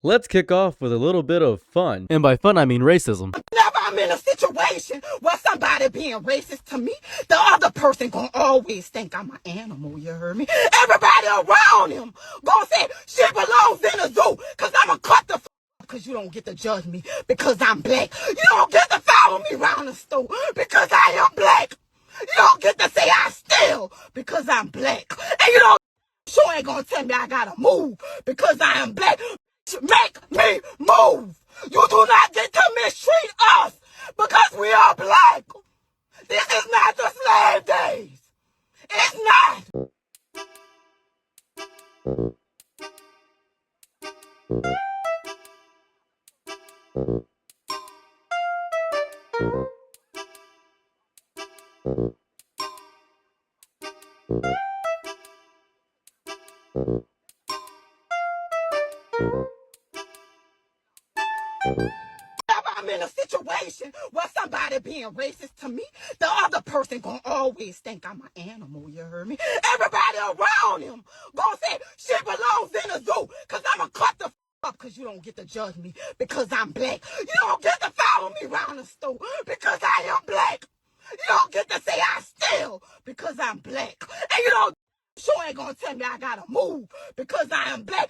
Let's kick off with a little bit of fun. And by fun, I mean racism. Whenever I'm in a situation where somebody being racist to me, the other person gonna always think I'm an animal, you heard me? Everybody around him gonna say, she belongs in a zoo, cause I'ma cut the cause you don't get to judge me because I'm black. You don't get to follow me around the store because I am black. You don't get to say I steal because I'm black. And you don't sure ain't gonna tell me I gotta move because I am black. Make me move. You do not get to mistreat us because we are black. This is not the slave days. It's not. I'm in a situation where somebody being racist to me, the other person gonna always think I'm an animal, you heard me? Everybody around him gonna say, she belongs in a zoo, cause I'ma cut the up cause you don't get to judge me because I'm black. You don't get to follow me around the store because I am black. You don't get to say I steal because I'm black. And you don't sure ain't gonna tell me I gotta move because I am black.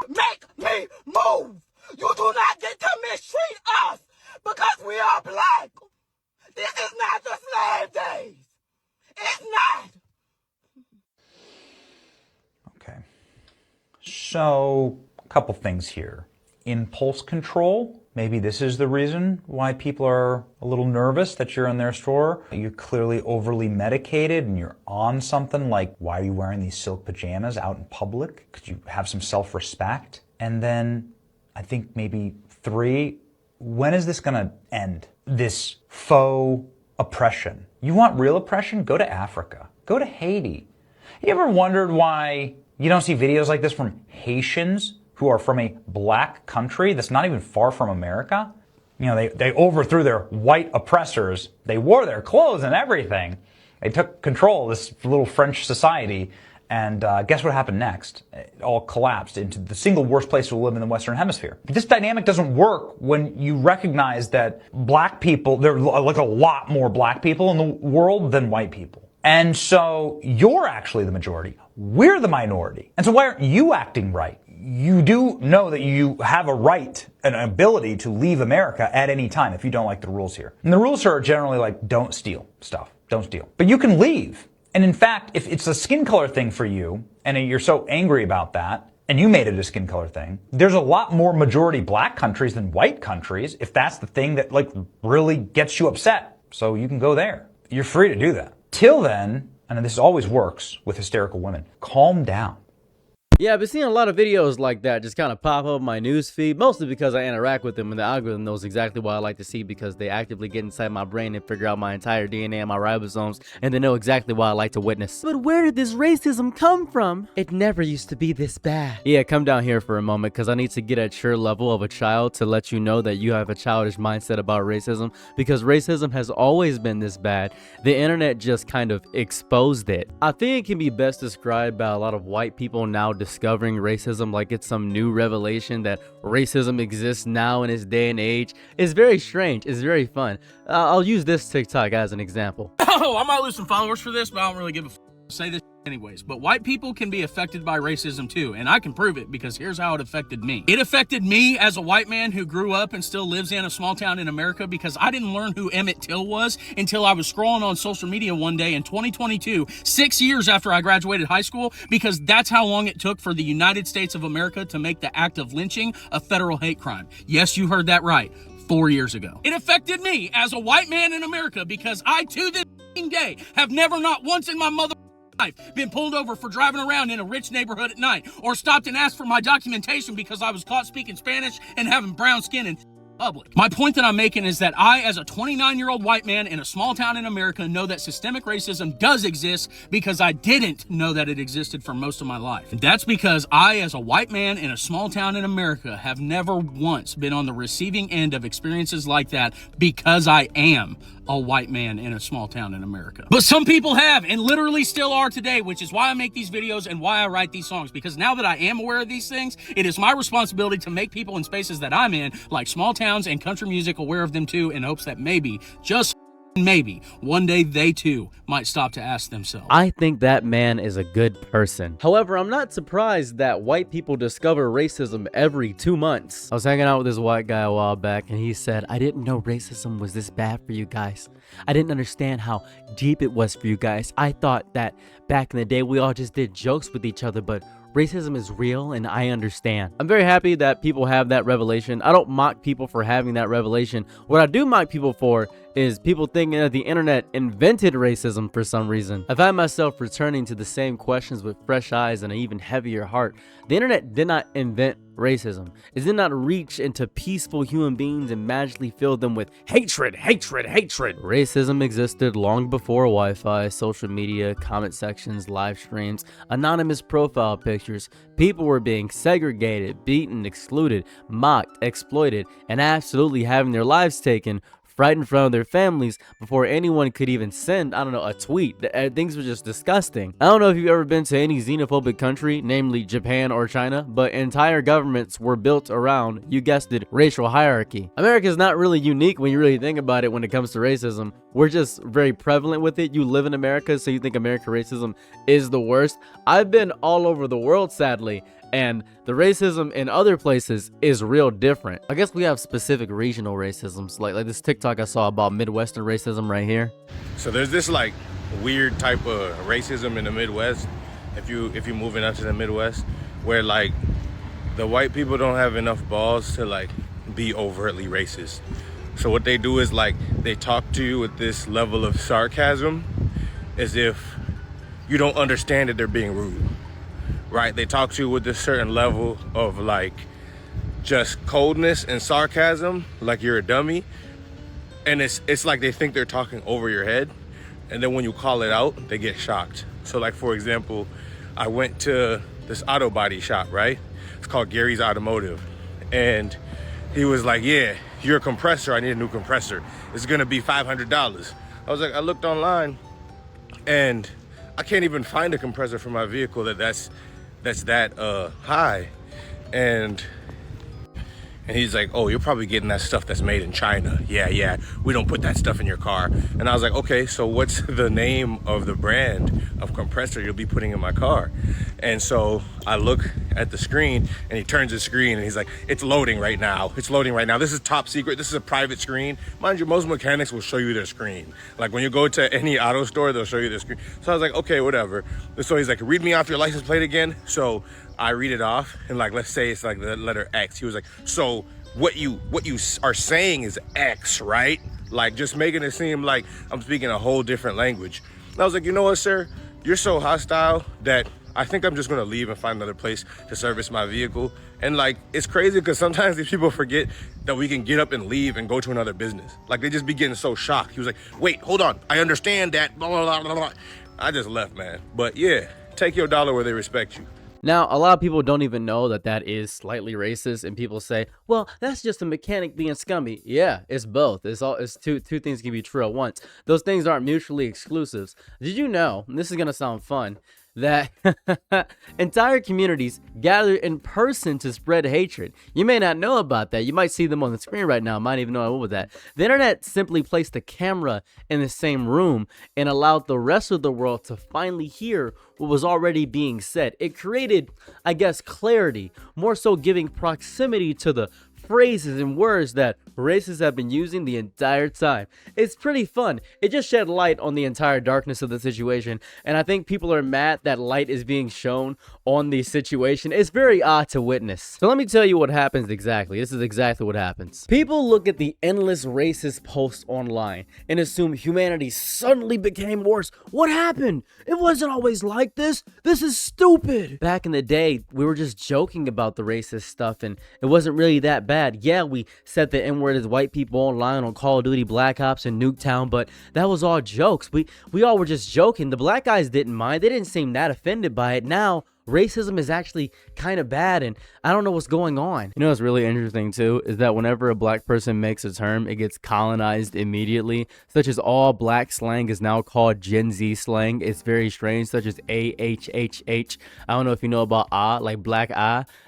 Make me move. You do not get to mistreat us because we are black. This is not the slave days. It's not. Okay. So, a couple things here. Impulse control. Maybe this is the reason why people are a little nervous that you're in their store. You're clearly overly medicated and you're on something like, why are you wearing these silk pajamas out in public? Could you have some self-respect? And then I think maybe 3, when is this going to end? This faux oppression. You want real oppression? Go to Africa. Go to Haiti. You ever wondered why you don't see videos like this from Haitians who are from a black country that's not even far from America? You know, they overthrew their white oppressors. They wore their clothes and everything. They took control of this little French society. And guess what happened next? It all collapsed into the single worst place to live in the Western Hemisphere. But this dynamic doesn't work when you recognize that black people, there are like a lot more black people in the world than white people. And so you're actually the majority. We're the minority. And so why aren't you acting right? You do know that you have a right, an ability to leave America at any time if you don't like the rules here. And the rules here are generally like, don't steal stuff. Don't steal. But you can leave. And in fact, if it's a skin color thing for you, and you're so angry about that, and you made it a skin color thing, there's a lot more majority black countries than white countries if that's the thing that like really gets you upset. So you can go there. You're free to do that. Till then, and this always works with hysterical women, calm down. Yeah, I've been seeing a lot of videos like that just kind of pop up my news feed, mostly because I interact with them and the algorithm knows exactly what I like to see because they actively get inside my brain and figure out my entire DNA and my ribosomes and they know exactly what I like to witness. But where did this racism come from? It never used to be this bad. Yeah, come down here for a moment because I need to get at your level of a child to let you know that you have a childish mindset about racism because racism has always been this bad. The internet just kind of exposed it. I think it can be best described by a lot of white people now discovering racism like it's some new revelation that racism exists now in this day and age. It's very strange. It's very fun. I'll use this TikTok as an example. Oh, I might lose some followers for this, but I don't really give a say this anyways. But white people can be affected by racism too, and I can prove it because here's how it affected me. It affected me as a white man who grew up and still lives in a small town in America because I didn't learn who Emmett Till was until I was scrolling on social media one day in 2022, 6 years after I graduated high school, because that's how long it took for the United States of America to make the act of lynching a federal hate crime. Yes, you heard that right. 4 years ago. It affected me as a white man in America because I, to this day, have never not once in my life been pulled over for driving around in a rich neighborhood at night or stopped and asked for my documentation because I was caught speaking Spanish and having brown skin and public. My point that I'm making is that I, as a 29-year-old white man in a small town in America, know that systemic racism does exist because I didn't know that it existed for most of my life. And that's because I, as a white man in a small town in America, have never once been on the receiving end of experiences like that because I am a white man in a small town in America. But some people have, and literally still are today, which is why I make these videos and why I write these songs, because now that I am aware of these things, it is my responsibility to make people in spaces that I'm in, like small towns and country music, aware of them too, in hopes that maybe, just maybe, one day they too might stop to ask themselves. I think that man is a good person. However, I'm not surprised that white people discover racism every 2 months. I was hanging out with this white guy a while back and he said, I didn't know racism was this bad for you guys. I didn't understand how deep it was for you guys. I thought that back in the day we all just did jokes with each other, but racism is real and I understand. I'm very happy that people have that revelation. I don't mock people for having that revelation. What I do mock people for is people thinking that the internet invented racism for some reason. I find myself returning to the same questions with fresh eyes and an even heavier heart. The internet did not invent racism. It did not reach into peaceful human beings and magically fill them with hatred, hatred, hatred. Racism existed long before Wi-Fi, social media, comment sections, live streams, anonymous profile pictures. People were being segregated, beaten, excluded, mocked, exploited, and absolutely having their lives taken right in front of their families before anyone could even send, I don't know, a tweet. Things were just disgusting. I don't know if you've ever been to any xenophobic country, namely Japan or China, but entire governments were built around, you guessed it, racial hierarchy. America is not really unique when you really think about it when it comes to racism. We're just very prevalent with it. You live in America, so you think American racism is the worst. I've been all over the world, sadly, and the racism in other places is real different. I guess we have specific regional racisms, like this TikTok I saw about Midwestern racism right here. So there's this like weird type of racism in the Midwest, if you're moving up to the Midwest, where like the white people don't have enough balls to like be overtly racist. So what they do is like they talk to you with this level of sarcasm as if you don't understand that they're being rude. Right? They talk to you with this certain level of like just coldness and sarcasm, like you're a dummy. And it's like they think they're talking over your head. And then when you call it out, they get shocked. So like, for example, I went to this auto body shop, right? It's called Gary's Automotive. And he was like, yeah, your compressor, I need a new compressor. It's gonna be $500. I was like, I looked online and I can't even find a compressor for my vehicle that's that high. And he's like, oh, you're probably getting that stuff that's made in China. Yeah, we don't put that stuff in your car. And I was like, okay, so what's the name of the brand of compressor you'll be putting in my car? And so I look at the screen and he turns the screen and he's like, it's loading right now. It's loading right now. This is top secret. This is a private screen. Mind you, most mechanics will show you their screen. Like when you go to any auto store, they'll show you their screen. So I was like, okay, whatever. So he's like, read me off your license plate again. So I read it off and like, let's say it's like the letter X. He was like, so what you are saying is X, right? Like just making it seem like I'm speaking a whole different language. And I was like, you know what, sir? You're so hostile that I think I'm just gonna leave and find another place to service my vehicle. And like, it's crazy because sometimes these people forget that we can get up and leave and go to another business. Like they just be getting so shocked. He was like, wait, hold on. I understand that, blah, blah, blah, blah. I just left, man. But yeah, take your dollar where they respect you. Now, a lot of people don't even know that that is slightly racist, and people say, well, that's just a mechanic being scummy. Yeah, it's both. It's two things can be true at once. Those things aren't mutually exclusive. Did you know, and this is going to sound fun, that entire communities gather in person to spread hatred? You may not know about that. You might see them on the screen right now. Might even know what was that. The internet simply placed a camera in the same room and allowed the rest of the world to finally hear what was already being said. It created, I guess, clarity, more so giving proximity to the phrases and words that racists have been using the entire time. It's pretty fun. It just shed light on the entire darkness of the situation, and I think people are mad that light is being shown on the situation. It's very odd to witness. So let me tell you what happens exactly. This is exactly what happens. People look at the endless racist posts online and assume humanity suddenly became worse. What happened? It wasn't always like this. This is stupid. Back in the day, we were just joking about the racist stuff and it wasn't really that bad. bad. Yeah, we said the N-word as white people online on Call of Duty Black Ops and Nuketown, but that was all jokes. We all were just joking. The black guys didn't mind. They didn't seem that offended by it. Now racism is actually kind of bad, and I don't know what's going on. You know what's really interesting too is that whenever a black person makes a term, it gets colonized immediately, such as all black slang is now called Gen Z slang. It's very strange, such as AHHH. I don't know if you know about like black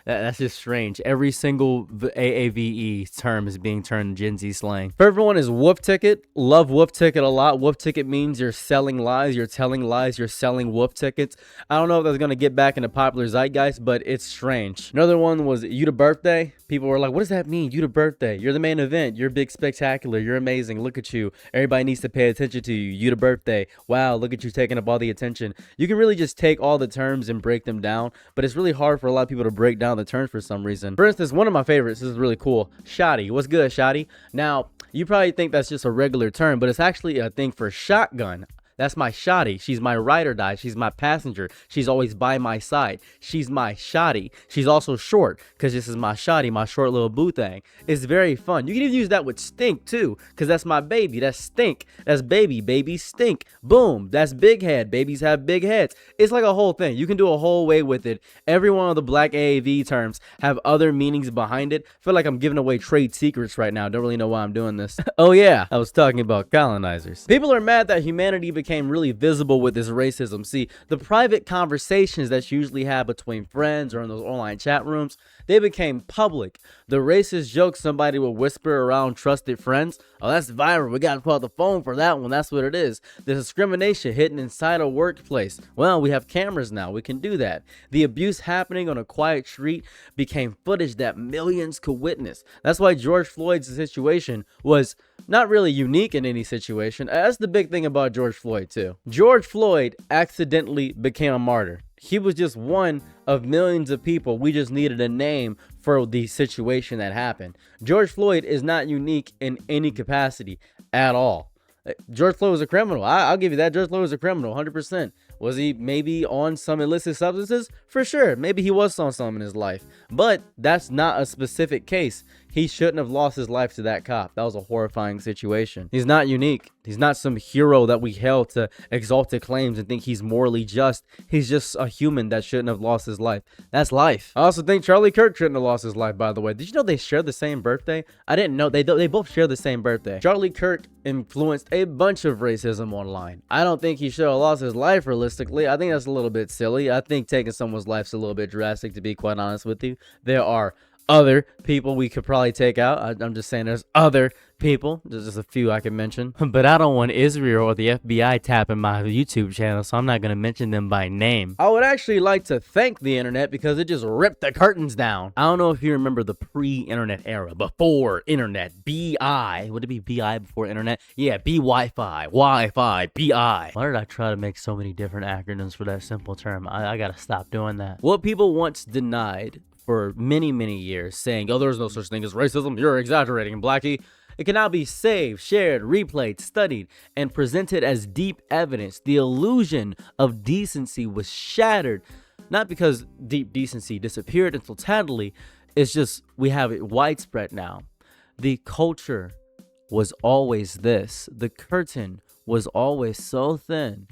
that's just strange. Every single AAVE term is being turned Gen Z slang. For everyone is whoop ticket. Love whoop ticket a lot. Whoop ticket means you're selling lies, you're telling lies, you're selling whoop tickets. I don't know if that's gonna get back into popular zeitgeist, but it's strange. Another one was you the birthday. People were like, what does that mean? You the birthday. You're the main event. You're big spectacular. You're amazing. Look at you. Everybody needs to pay attention to you. You the birthday. Wow, look at you taking up all the attention. You can really just take all the terms and break them down, but it's really hard for a lot of people to break down the terms for some reason. For instance, one of my favorites, this is really cool. Shoddy. What's good, Shoddy? Now, you probably think that's just a regular term, but it's actually a thing for shotgun. That's my shotty. She's my ride or die. She's my passenger. She's always by my side. She's my shotty. She's also short because this is my shotty, my short little boo thing. It's very fun. You can even use that with stink too, because that's my baby. That's stink. That's baby. Baby stink. Boom. That's big head. Babies have big heads. It's like a whole thing. You can do a whole way with it. Every one of the black AAV terms have other meanings behind it. I feel like I'm giving away trade secrets right now. Don't really know why I'm doing this. Oh yeah, I was talking about colonizers. People are mad that humanity became really visible with this racism. See, the private conversations that you usually have between friends or in those online chat rooms, they became public. The racist jokes somebody would whisper around trusted friends, oh, that's viral. We got to pull out the phone for that one. That's what it is. The discrimination hidden inside a workplace. Well, we have cameras now. We can do that. The abuse happening on a quiet street became footage that millions could witness. That's why George Floyd's situation was not really unique in any situation. That's the big thing about George Floyd too. George Floyd accidentally became a martyr. He was just one of millions of people. We just needed a name for the situation that happened. George Floyd is not unique in any capacity at all. George Floyd was a criminal. I'll give you that. George Floyd was a criminal, 100%. Was he maybe on some illicit substances? For sure. Maybe he was on some in his life. But that's not a specific case. He shouldn't have lost his life to that cop. That was a horrifying situation. He's not unique. He's not some hero that we held to exalted claims and think he's morally just. He's just a human that shouldn't have lost his life. That's life. I also think Charlie Kirk shouldn't have lost his life, by the way. Did you know they share the same birthday? I didn't know. They both share the same birthday. Charlie Kirk influenced a bunch of racism online. I don't think he should have lost his life realistically. I think that's a little bit silly. I think taking someone's life is a little bit drastic, to be quite honest with you. There are other people we could probably take out. I'm just saying there's other people. There's just a few I can mention. But I don't want Israel or the FBI tapping my YouTube channel, so I'm not going to mention them by name. I would actually like to thank the internet because it just ripped the curtains down. I don't know if you remember the pre-internet era, before internet, BI. Would it be BI before internet? Yeah, B-Wi-Fi, Wi-Fi, BI. Why did I try to make so many different acronyms for that simple term? I got to stop doing that. What people once denied for many, many years, saying, oh, there's no such thing as racism, you're exaggerating, Blackie. It can now be saved, shared, replayed, studied, and presented as deep evidence. The illusion of decency was shattered, not because deep decency disappeared in totality, it's just we have it widespread now. The culture was always this. The curtain was always so thin.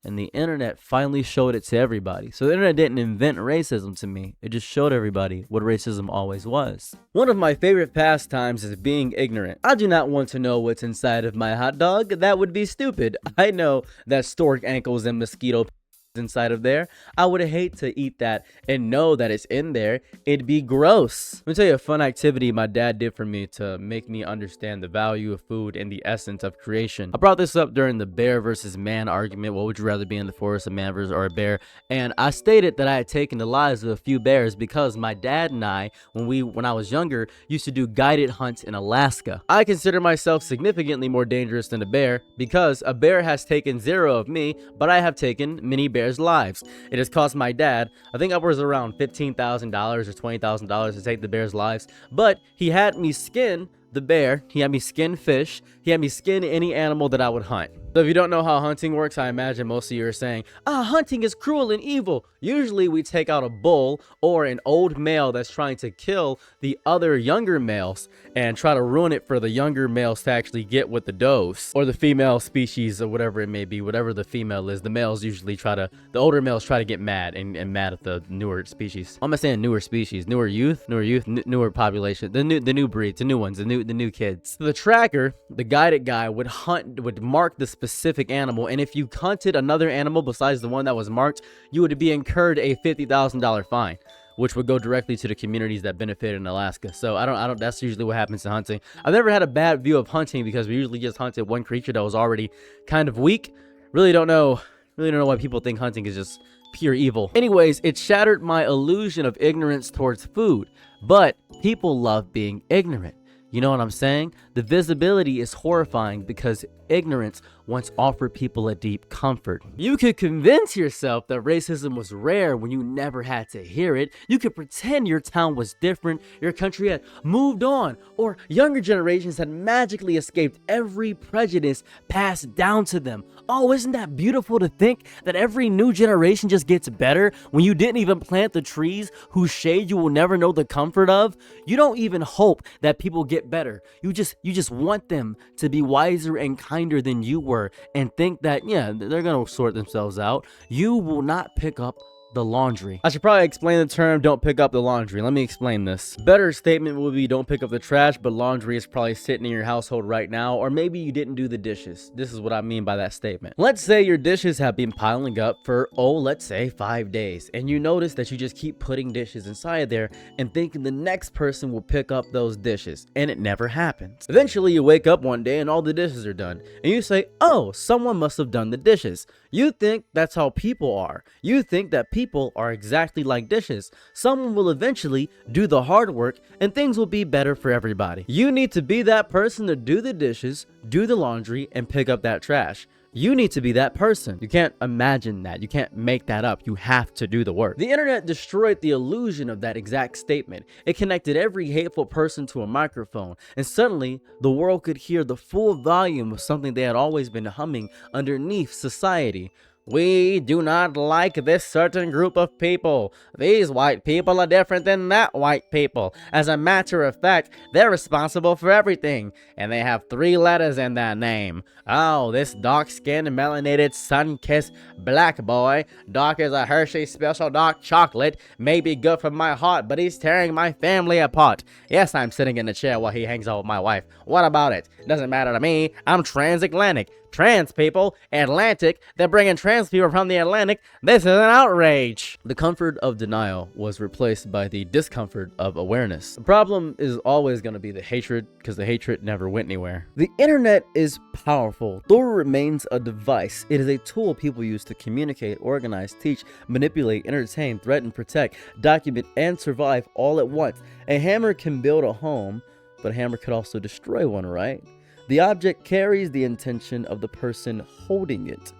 And the internet finally showed it to everybody. So the internet didn't invent racism to me. It just showed everybody what racism always was. One of my favorite pastimes is being ignorant. I do not want to know what's inside of my hot dog. That would be stupid. I know that stork ankles and mosquito inside of there. I would hate to eat that and know that it's in there. It'd be gross. Let me tell you a fun activity my dad did for me to make me understand the value of food and the essence of creation. I brought this up during the bear versus man argument. What would you rather be in the forest, a man versus or a bear? And I stated that I had taken the lives of a few bears because my dad and I, when I was younger, used to do guided hunts in Alaska. I consider myself significantly more dangerous than a bear because a bear has taken 0 of me, but I have taken many bears' lives. It has cost my dad, I think upwards around $15,000 or $20,000 to take the bears' lives, but he had me skin the bear, he had me skin fish, he had me skin any animal that I would hunt. So if you don't know how hunting works, I imagine most of you are saying, hunting is cruel and evil. Usually we take out a bull or an old male that's trying to kill the other younger males and try to ruin it for the younger males to actually get with the does or the female species or whatever it may be, whatever the female is. The males usually the older males try to get mad and mad at the newer species. I'm not saying newer species, newer youth, newer population, the new breeds, the new ones, the new kids. So the tracker, the guided guy would mark the specific animal, and if you hunted another animal besides the one that was marked, you would be incurred a $50,000 fine, which would go directly to the communities that benefited in Alaska. So I don't that's usually what happens in hunting. I've never had a bad view of hunting because we usually just hunted one creature that was already kind of weak. Really don't know why people think hunting is just pure evil. Anyways, it shattered my illusion of ignorance towards food, but people love being ignorant. You know what I'm saying? The visibility is horrifying because ignorance once offered people a deep comfort. You could convince yourself that racism was rare when you never had to hear it. You could pretend your town was different, your country had moved on, or younger generations had magically escaped every prejudice passed down to them. Oh, isn't that beautiful to think that every new generation just gets better when you didn't even plant the trees whose shade you will never know the comfort of? You don't even hope that people get better. You just want them to be wiser and kinder than you were and think that, yeah, they're gonna sort themselves out. You will not pick up the laundry. I should probably explain the term don't pick up the laundry. Let me explain this. Better statement would be don't pick up the trash, but laundry is probably sitting in your household right now, or maybe you didn't do the dishes. This is what I mean by that statement. Let's say your dishes have been piling up for, let's say 5 days, and you notice that you just keep putting dishes inside there and thinking the next person will pick up those dishes, and it never happens. Eventually you wake up one day and all the dishes are done, and you say, oh, someone must have done the dishes. You think that's how people are. You think that people are exactly like dishes. Someone will eventually do the hard work and things will be better for everybody. You need to be that person to do the dishes, do the laundry, and pick up that trash. You need to be that person. You can't imagine that. You can't make that up. You have to do the work. The internet destroyed the illusion of that exact statement. It connected every hateful person to a microphone, and suddenly the world could hear the full volume of something they had always been humming underneath society. We do not like this certain group of people. These white people are different than that white people. As a matter of fact, they're responsible for everything, and they have 3 letters in their name. Oh, this dark-skinned, melanated, sun-kissed black boy. Dark as a Hershey special dark chocolate. May be good for my heart, but he's tearing my family apart. Yes, I'm sitting in the chair while he hangs out with my wife. What about it? Doesn't matter to me. I'm transatlantic. Trans people, Atlantic, they're bringing trans people from the Atlantic. This is an outrage. The comfort of denial was replaced by the discomfort of awareness. The problem is always going to be the hatred, because the hatred never went anywhere. The internet is powerful, though it remains a device. It is a tool people use to communicate, organize, teach, manipulate, entertain, threaten, protect, document, and survive all at once. A hammer can build a home, but a hammer could also destroy one, right? The object carries the intention of the person holding it.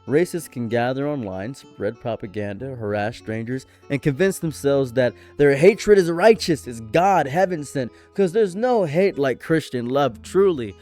Racists can gather online, spread propaganda, harass strangers, and convince themselves that their hatred is righteous, is God, heaven sent, because there's no hate like Christian love, truly.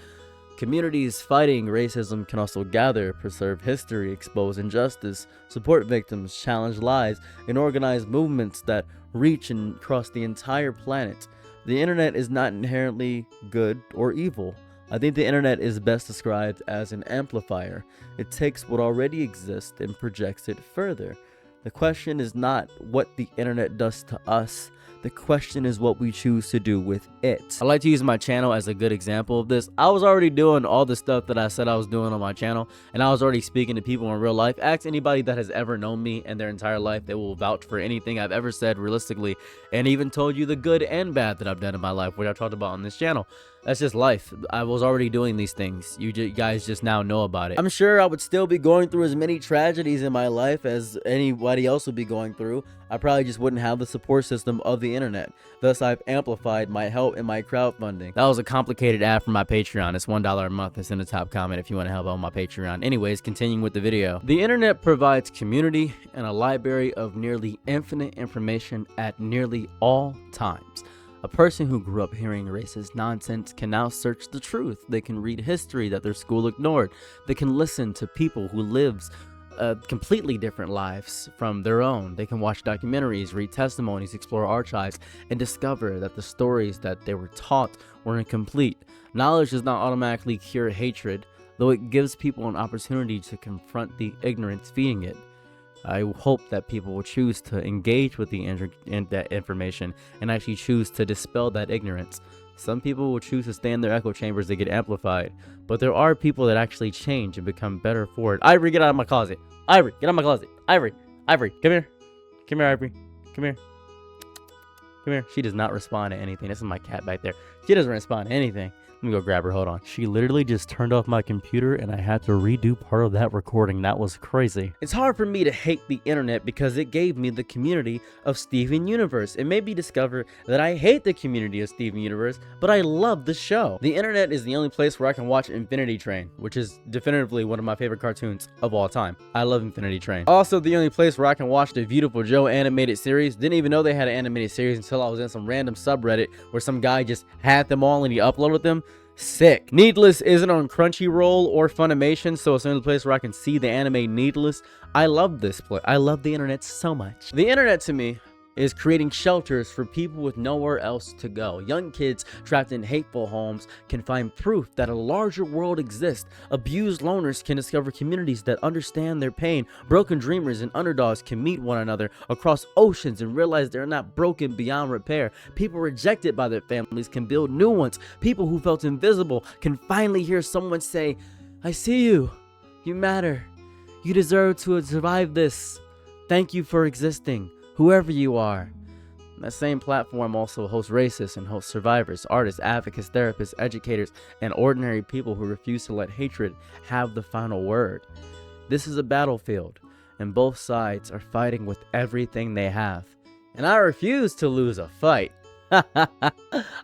Communities fighting racism can also gather, preserve history, expose injustice, support victims, challenge lies, and organize movements that reach and cross the entire planet. The internet is not inherently good or evil. I think the internet is best described as an amplifier. It takes what already exists and projects it further. The question is not what the internet does to us. The question is what we choose to do with it. I like to use my channel as a good example of this. I was already doing all the stuff that I said I was doing on my channel, and I was already speaking to people in real life. Ask anybody that has ever known me in their entire life. They will vouch for anything I've ever said realistically, and even told you the good and bad that I've done in my life, which I talked about on this channel. That's just life. I was already doing these things. You guys just now know about it. I'm sure I would still be going through as many tragedies in my life as anybody else would be going through. I probably just wouldn't have the support system of the internet. Thus, I've amplified my help in my crowdfunding. That was a complicated ad for my Patreon. It's $1 a month. It's in the top comment if you want to help out my Patreon. Anyways, continuing with the video. The internet provides community and a library of nearly infinite information at nearly all times. A person who grew up hearing racist nonsense can now search the truth. They can read history that their school ignored. They can listen to people who lives completely different lives from their own. They can watch documentaries, read testimonies, explore archives, and discover that the stories that they were taught were incomplete. Knowledge does not automatically cure hatred, though it gives people an opportunity to confront the ignorance feeding it. I hope that people will choose to engage with that information and actually choose to dispel that ignorance. Some people will choose to stay in their echo chambers to get amplified, but there are people that actually change and become better for it. Ivory, get out of my closet. Ivory, get out of my closet. Ivory, come here. Come here, Ivory. Come here. Come here. She does not respond to anything. This is my cat back there. She doesn't respond to anything. Let me go grab her. Hold on. She literally just turned off my computer and I had to redo part of that recording. That was crazy. It's hard for me to hate the internet because it gave me the community of Steven Universe. It made me discover that I hate the community of Steven Universe, but I love the show. The internet is the only place where I can watch Infinity Train, which is definitively one of my favorite cartoons of all time. I love Infinity Train. Also, the only place where I can watch the Beautiful Joe animated series. Didn't even know they had an animated series until I was in some random subreddit where some guy just had them all and he uploaded them. Sick. Needless isn't on Crunchyroll or Funimation, so it's the only place where I can see the anime Needless. I love this place. I love the internet so much. The internet to me is creating shelters for people with nowhere else to go. Young kids trapped in hateful homes can find proof that a larger world exists. Abused loners can discover communities that understand their pain. Broken dreamers and underdogs can meet one another across oceans and realize they're not broken beyond repair. People rejected by their families can build new ones. People who felt invisible can finally hear someone say, "I see you. You matter. You deserve to survive this. Thank you for existing, whoever you are." That same platform also hosts racists and hosts survivors, artists, advocates, therapists, educators, and ordinary people who refuse to let hatred have the final word. This is a battlefield, and both sides are fighting with everything they have. And I refuse to lose a fight.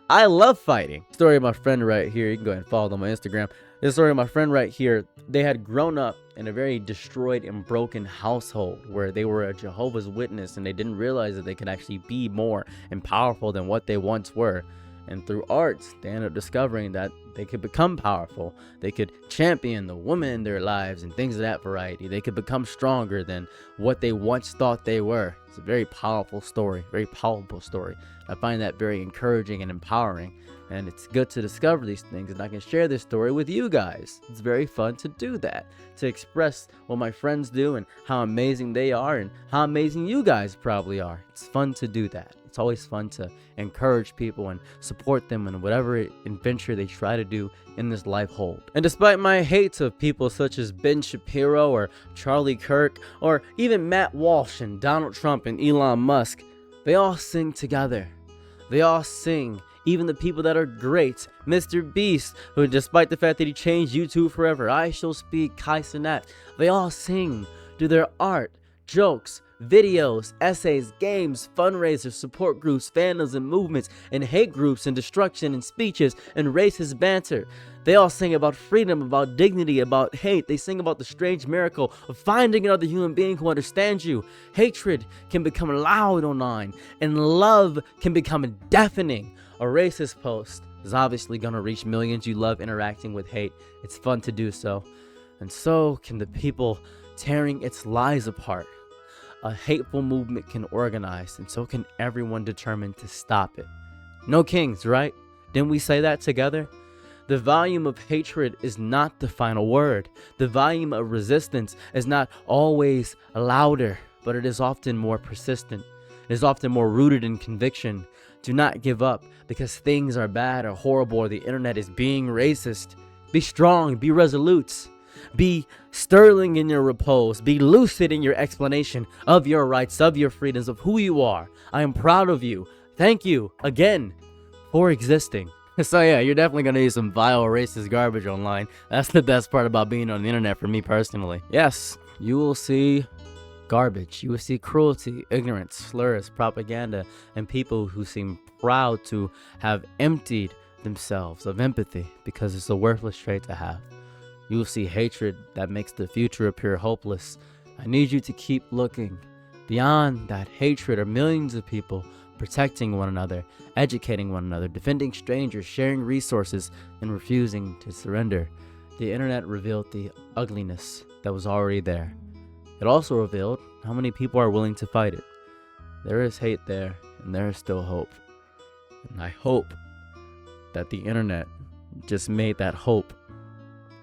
I love fighting. Story of my friend right here. You can go ahead and follow them on Instagram. This story of my friend right here. They had grown up in a very destroyed and broken household where they were a Jehovah's Witness and they didn't realize that they could actually be more and powerful than what they once were. And through arts, they ended up discovering that they could become powerful. They could champion the woman in their lives and things of that variety. They could become stronger than what they once thought they were. It's a very powerful story, very powerful story. I find that very encouraging and empowering. And it's good to discover these things, and I can share this story with you guys. It's very fun to do that, to express what my friends do and how amazing they are and how amazing you guys probably are. It's fun to do that. It's always fun to encourage people and support them in whatever adventure they try to do in this life hold. And despite my hate of people such as Ben Shapiro or Charlie Kirk or even Matt Walsh and Donald Trump and Elon Musk, they all sing together. They all sing. Even the people that are great, Mr. Beast, who despite the fact that he changed YouTube forever, I Shall Speak, Kai Cenat, they all sing, do their art, jokes, videos, essays, games, fundraisers, support groups, fandoms and movements, and hate groups and destruction and speeches and racist banter. They all sing about freedom, about dignity, about hate. They sing about the strange miracle of finding another human being who understands you. Hatred can become loud online, and love can become deafening. A racist post is obviously going to reach millions. You love interacting with hate. It's fun to do so. And so can the people tearing its lies apart. A hateful movement can organize, and so can everyone determined to stop it. No kings, right? Didn't we say that together? The volume of hatred is not the final word. The volume of resistance is not always louder, but it is often more persistent. It is often more rooted in conviction. Do not give up because things are bad or horrible or the internet is being racist. Be strong, be resolute, be sterling in your repose, be lucid in your explanation of your rights, of your freedoms, of who you are. I am proud of you. Thank you again for existing. So yeah, you're definitely going to use some vile racist garbage online. That's the best part about being on the internet for me personally. Yes, you will see garbage. You will see cruelty, ignorance, slurs, propaganda, and people who seem proud to have emptied themselves of empathy because it's a worthless trait to have. You will see hatred that makes the future appear hopeless. I need you to keep looking. Beyond that hatred are millions of people protecting one another, educating one another, defending strangers, sharing resources, and refusing to surrender. The internet revealed the ugliness that was already there. It also revealed how many people are willing to fight it. There is hate there, and there is still hope. And I hope that the internet just made that hope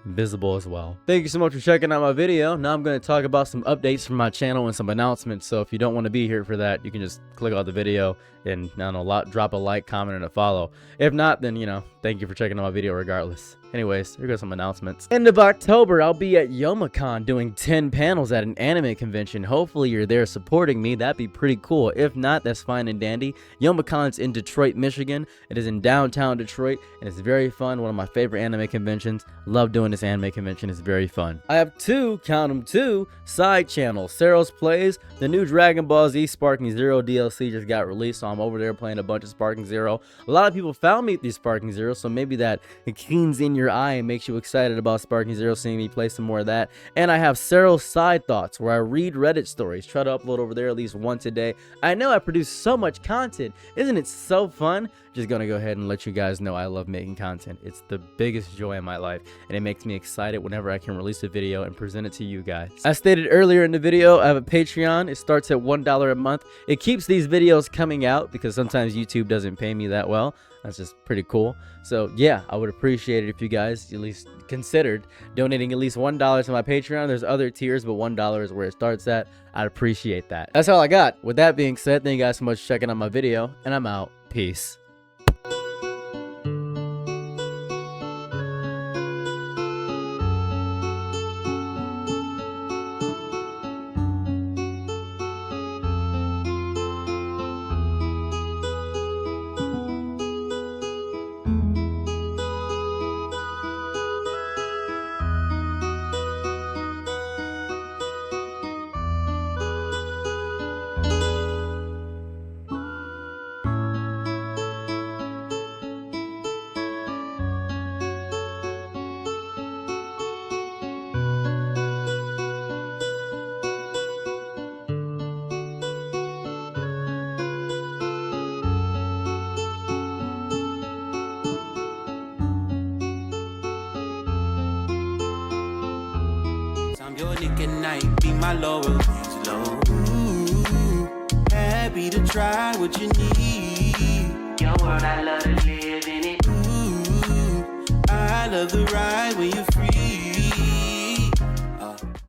visible as well. Thank you so much for checking out my video. Now I'm going to talk about some updates from my channel and some announcements. So if you don't want to be here for that, you can just click on the video and I don't know, drop a like, comment, and a follow. If not, then thank you for checking out my video regardless. Anyways, here goes some announcements. End of October, I'll be at YomaCon doing 10 panels at an anime convention. Hopefully you're there supporting me. That'd be pretty cool. If not, that's fine and dandy. YomaCon's in Detroit, Michigan. It is in downtown Detroit, and it's very fun. One of my favorite anime conventions. Love doing this anime convention. It's very fun. I have two, count them, two side channels. Seros Plays, the new Dragon Ball Z Sparking Zero DLC just got released, so I'm over there playing a bunch of Sparking Zero. A lot of people found me through Sparking Zero, so maybe that it keens in your eye and makes you excited about Sparking Zero, seeing me play some more of that. And I have Seros Side Thoughts, where I read Reddit stories. Try to upload over there at least once a day. I know I produce so much content. Isn't it so fun? Just gonna go ahead and let you guys know I love making content. It's the biggest joy in my life, and it makes me excited whenever I can release a video and present it to you guys. As stated earlier in the video, I have a Patreon. It starts at $1 a month. It keeps these videos coming out because sometimes YouTube doesn't pay me that well. That's just pretty cool. So yeah, I would appreciate it if you guys at least considered donating at least $1 to my Patreon. There's other tiers, but $1 is where it starts at. I'd appreciate that. That's all I got. With that being said, thank you guys so much for checking out my video, and I'm out. Peace. Your Nick at night, be my loyalties low. Ooh, happy to try what you need. Your world, I love to live in it. Ooh, I love the ride when you're free.